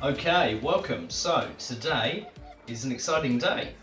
Okay, welcome. So today is an exciting day.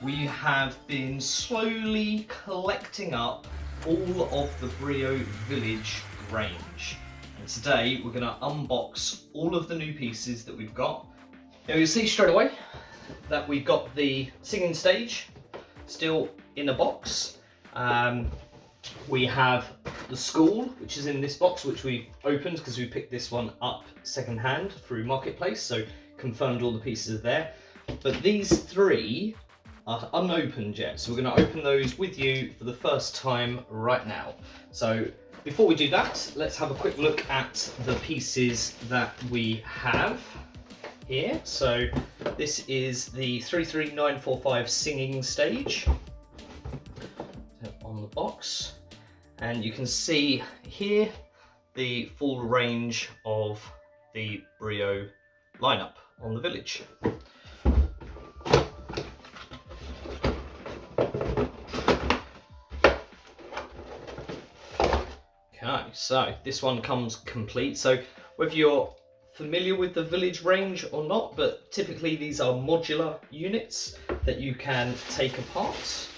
We have been slowly collecting up all of the BRIO Village range. And today we're going to unbox all of the new pieces that we've got. Now you'll see straight away that we've got the singing stage still in a box. We have the school, which is in this box, which we opened because we picked this one up second hand through Marketplace, so confirmed all the pieces are there. But these three are unopened yet, so we're going to open those with you for the first time right now. So before we do that, let's have a quick look at the pieces that we have here. So this is the 33945 singing stage on the box. And you can see here the full range of the BRIO lineup on the Village. Okay, so this one comes complete. So whether you're familiar with the Village range or not, but typically these are modular units that you can take apart,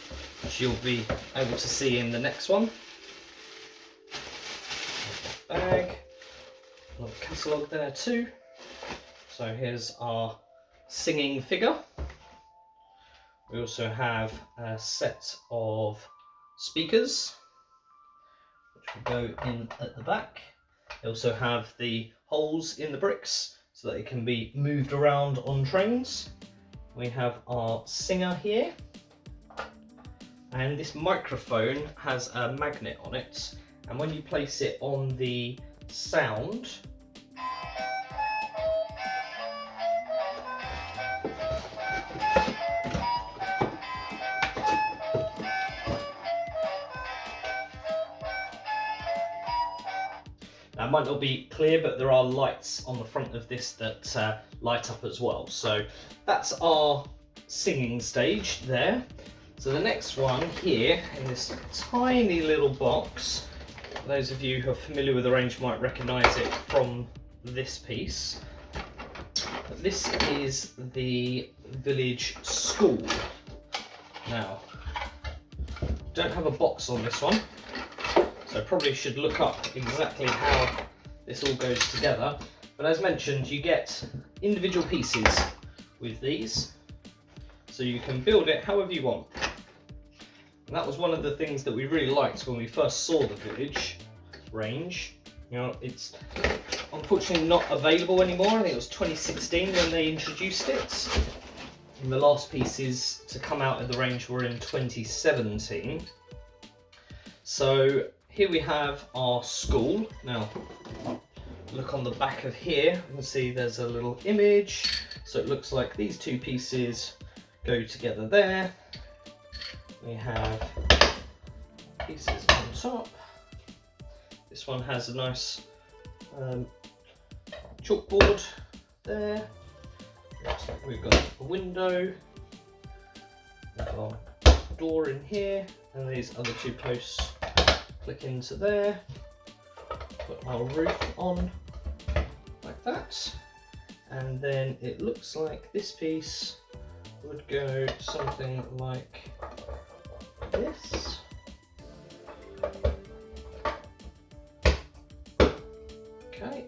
which you'll be able to see in the next one. Bag, a little catalogue there too. So here's our singing figure. We also have a set of speakers, which will go in at the back. They also have the holes in the bricks so that it can be moved around on trains. We have our singer here, and this microphone has a magnet on it. And when you place it on the sound, now it might not be clear, but there are lights on the front of this that light up as well. So that's our singing stage there. So the next one here in this tiny little box, those of you who are familiar with the range might recognise it from this piece. But this is the Village School. Now, don't have a box on this one, so I probably should look up exactly how this all goes together. But as mentioned, you get individual pieces with these, so you can build it however you want. And that was one of the things that we really liked when we first saw the Village range. You know, it's unfortunately not available anymore. I think it was 2016 when they introduced it. And the last pieces to come out of the range were in 2017. So here we have our school. Now, look on the back of here, you can see there's a little image. So it looks like these two pieces go together there. We have pieces on top. This one has a nice chalkboard there. Looks like we've got a window, we've got a door in here, and these other two posts click into there. Put our roof on like that, and then it looks like this piece would go something like this. Okay,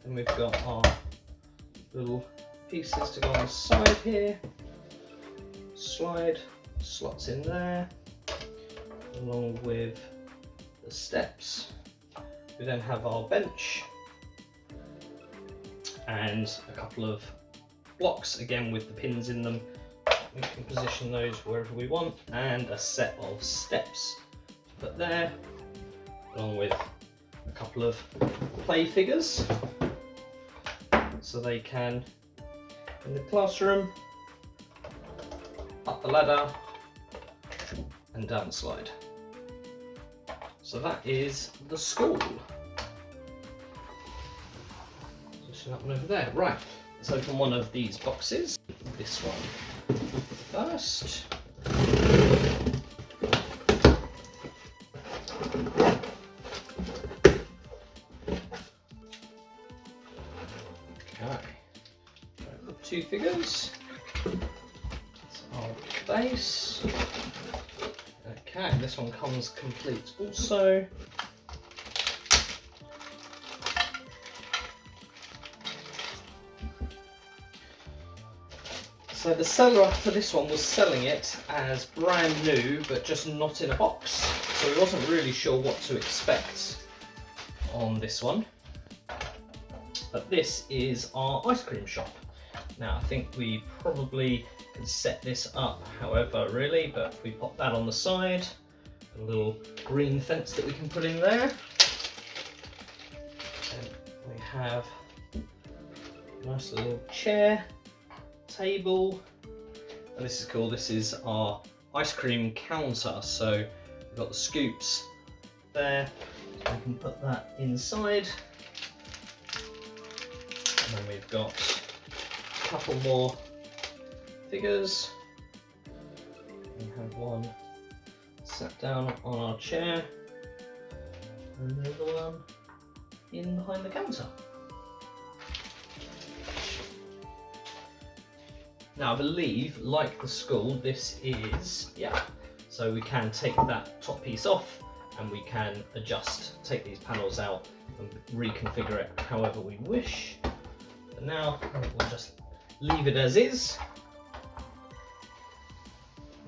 then we've got our little pieces to go on the side here. Slide slots in there, along with the steps. We then have our bench and a couple of blocks, again with the pins in them. We can position those wherever we want, and a set of steps to put there, along with a couple of play figures, so they can, in the classroom, up the ladder and down the slide. So that is the school. Position that one over there. Right, let's open one of these boxes. This one first. Okay, 2 figures. That's our base. Okay, this one comes complete also. So the seller for this one was selling it as brand new, but just not in a box. So he wasn't really sure what to expect on this one. But this is our ice cream shop. Now I think we probably can set this up however really, but if we pop that on the side, a little green fence that we can put in there. And we have a nice little chair, table, and this is cool. This is our ice cream counter, so we've got the scoops there, so we can put that inside, and then we've got a couple more figures. We have one sat down on our chair and another one in behind the counter. Now I believe, like the school, this is, yeah, so we can take that top piece off and we can adjust, take these panels out and reconfigure it however we wish. But now we'll just leave it as is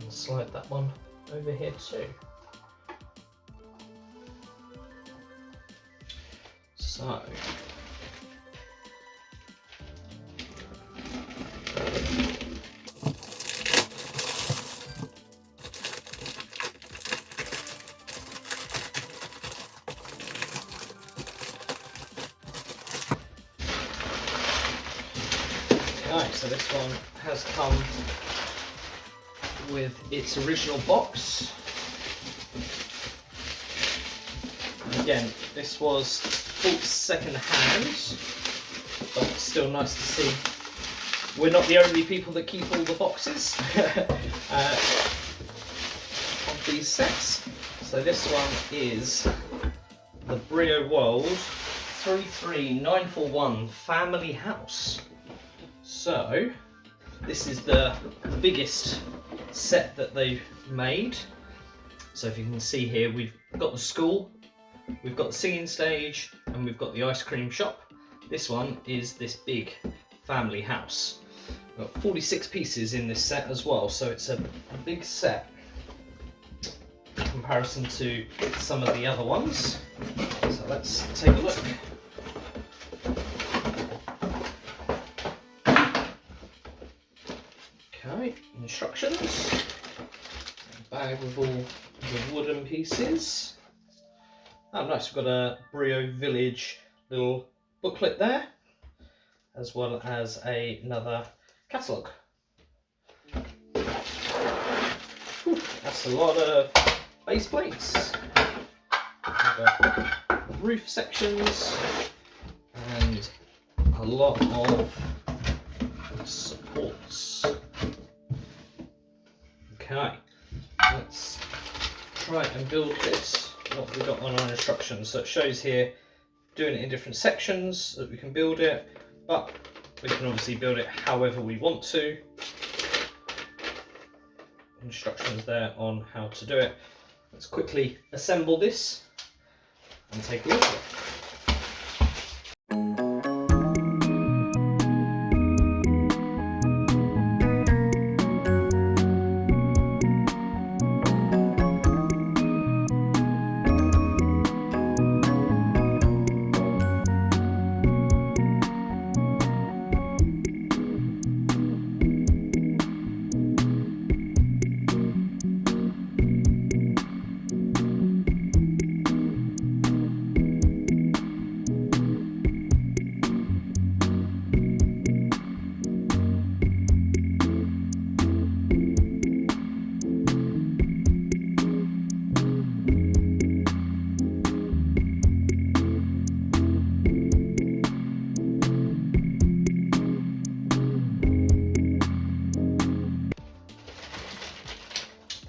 and slide that one over here too. So right, so this one has come with its original box. And again, this was bought second hand, but it's still nice to see we're not the only people that keep all the boxes of these sets. So this one is the BRIO World 33941 Family House. So this is the biggest set that they've made. So if you can see here, we've got the school, we've got the singing stage, and we've got the ice cream shop. This one is this big family house. We've got 46 pieces in this set as well, so it's a big set in comparison to some of the other ones. So let's take a look. Okay, instructions, a bag with all the wooden pieces. Oh nice, we've got a BRIO Village little booklet there, as well as another catalogue. That's a lot of base plates. We've got roof sections and a lot of supports. Okay, let's try and build this. What we got on our instructions. So it shows here doing it in different sections so that we can build it, but we can obviously build it however we want to. Instructions there on how to do it. Let's quickly assemble this and take a look at it.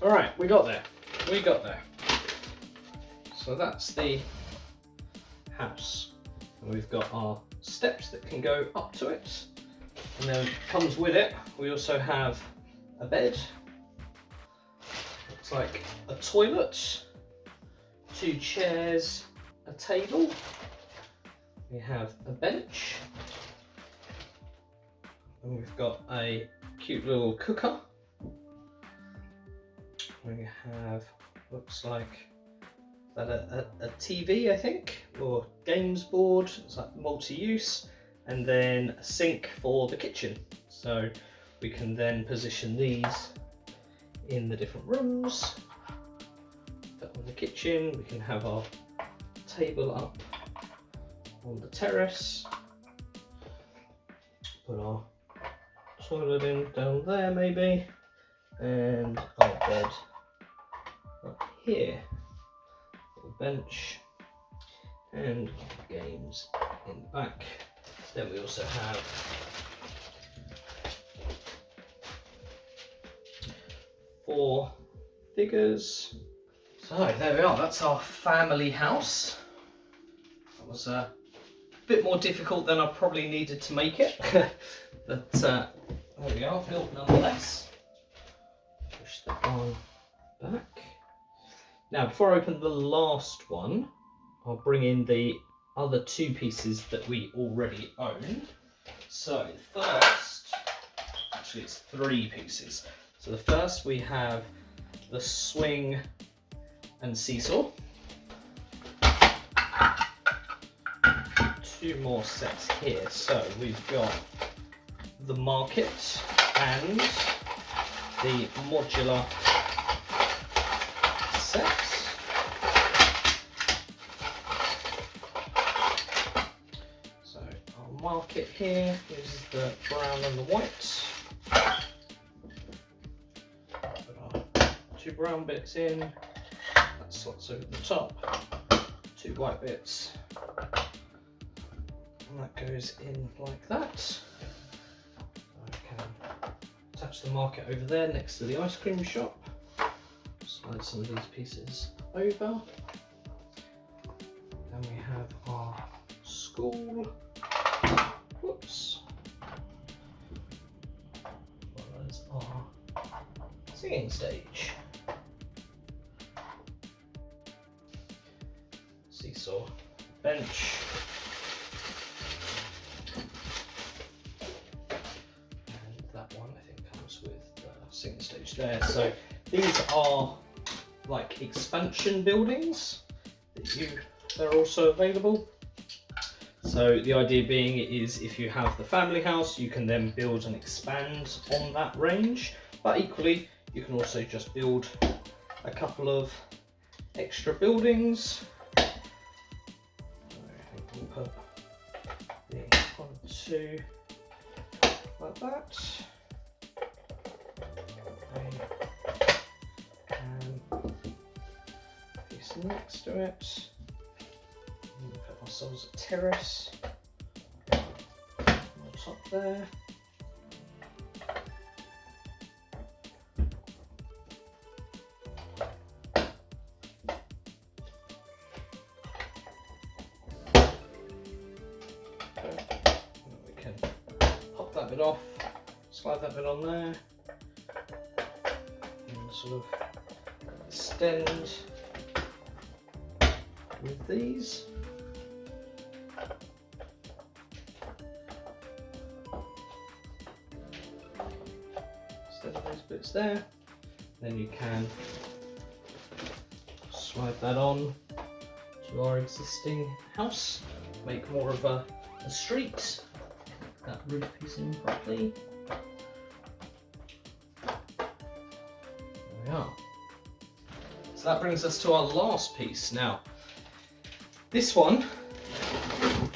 Alright, we got there. So that's the house. And we've got our steps that can go up to it. And then comes with it, we also have a bed. Looks like a toilet, 2 chairs, a table. We have a bench. And we've got a cute little cooker. We have, looks like, is that a TV, I think, or games board. It's like multi-use. And then a sink for the kitchen. So we can then position these in the different rooms. That on the kitchen, we can have our table up on the terrace. Put our toilet in down there maybe, and our bed up here. Little bench and games in the back. Then we also have four figures. So there we are, that's our family house. That was a bit more difficult than I probably needed to make it, but there we are, built nonetheless. Push that one back. Now before I open the last one, I'll bring in the other 2 pieces that we already own. So first, actually it's 3 pieces. So the first we have the swing and seesaw. 2 more sets here. So we've got the market and the modular sets. So our market here is the brown and the white. Put our 2 brown bits in. That slots over the top. 2 white bits. And that goes in like that. I can attach the market over there next to the ice cream shop. Slide some of these pieces over. Then we have our school. Whoops. Well, there's our singing stage. Seesaw bench. And that one I think comes with the singing stage there. So these are like expansion buildings that are also available. So the idea being is if you have the family house, you can then build and expand on that range, but equally you can also just build a couple of extra buildings. So I think we'll put the 1, 2 like that. Piece next to it. And put ourselves a terrace on top there. We can pop that bit off, slide that bit on there, and sort of extend with these. Extend those bits there. Then you can slide that on to our existing house, make more of a street. That roof is in properly. There we are. So that brings us to our last piece. Now, this one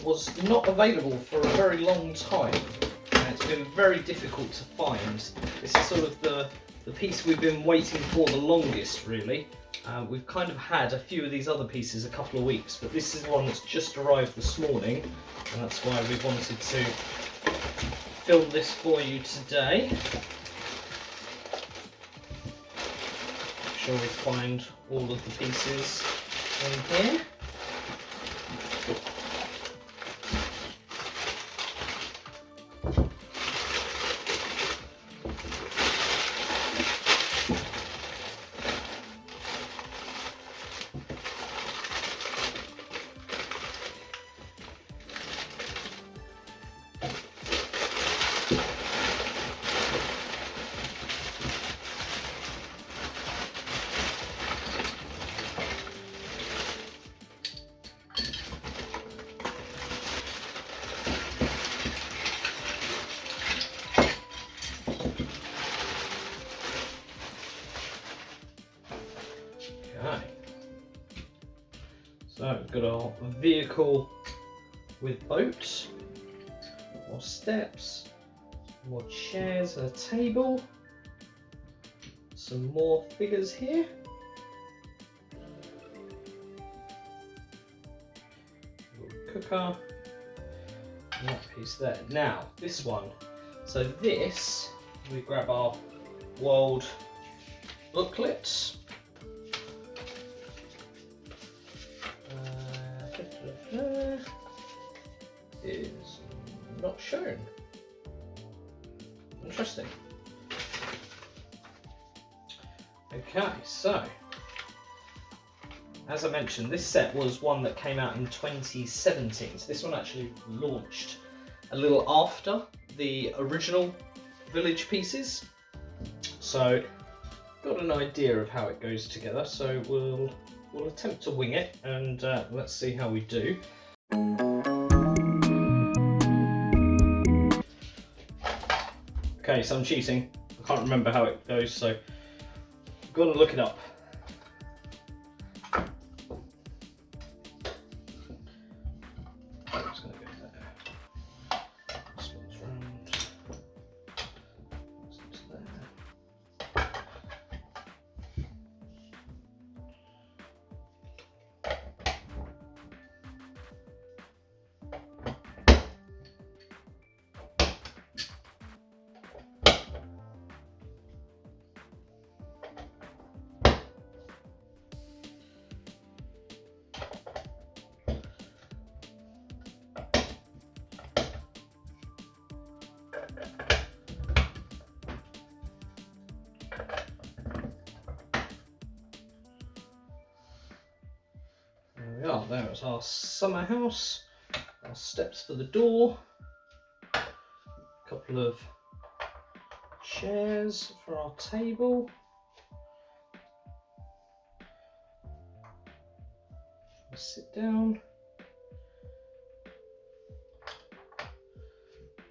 was not available for a very long time, and it's been very difficult to find. This is sort of the piece we've been waiting for the longest, really. We've kind of had a few of these other pieces a couple of weeks, but this is one that's just arrived this morning, and that's why we wanted to film this for you today. Make sure we find all of the pieces in here. vehicle with boat, more steps, more chairs and a table, some more figures here. Cooker, and that piece there. Now this one, so this, we grab our world booklets, is not shown. Interesting. Okay, so as I mentioned, this set was one that came out in 2017. So this one actually launched a little after the original Village pieces. So got an idea of how it goes together. So we'll attempt to wing it, and let's see how we do. Okay, so I'm cheating. I can't remember how it goes, so I'm gonna look it up. There's our summer house, our steps for the door, a couple of chairs for our table, sit down,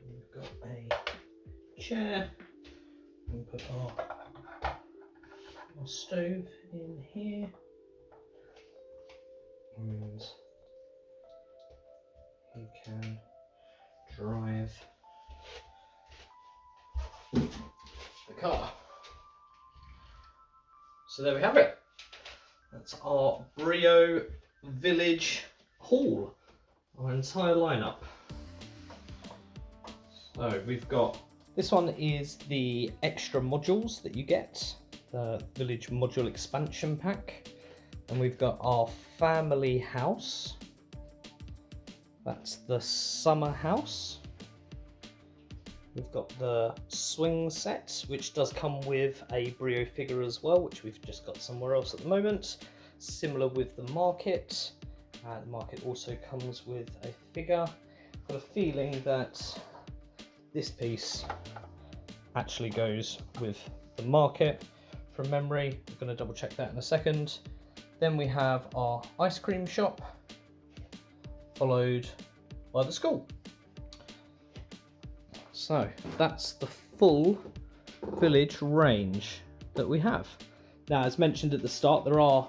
we've got a chair, and put our stove in here. And he can drive the car. So there we have it. That's our BRIO Village haul, our entire lineup. So we've got, this one is the extra modules that you get, the Village Module Expansion Pack. And we've got our family house. That's the summer house. We've got the swing set, which does come with a BRIO figure as well, which we've just got somewhere else at the moment. Similar with the market. The market also comes with a figure. I've got a feeling that this piece actually goes with the market from memory. I'm going to double check that in a second. Then we have our ice cream shop, followed by the school. So that's the full Village range that we have. Now, as mentioned at the start, there are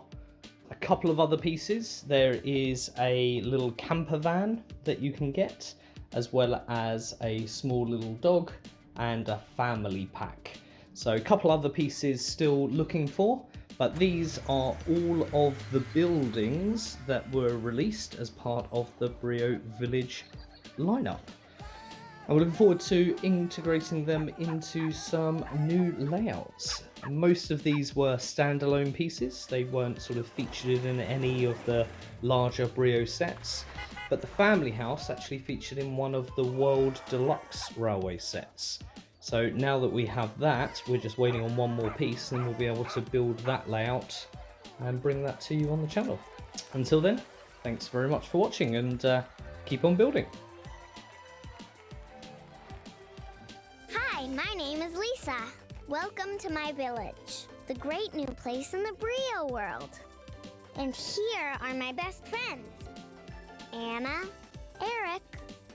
a couple of other pieces. There is a little camper van that you can get, as well as a small little dog and a family pack. So a couple other pieces still looking for. But these are all of the buildings that were released as part of the BRIO Village lineup. And we're looking forward to integrating them into some new layouts. Most of these were standalone pieces. They weren't sort of featured in any of the larger BRIO sets. But the family house actually featured in one of the World Deluxe Railway sets. So now that we have that, we're just waiting on one more piece and we'll be able to build that layout and bring that to you on the channel. Until then, thanks very much for watching, and keep on building. Hi, my name is Lisa. Welcome to my village, the great new place in the BRIO world. And here are my best friends, Anna, Eric,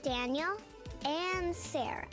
Daniel, and Sarah.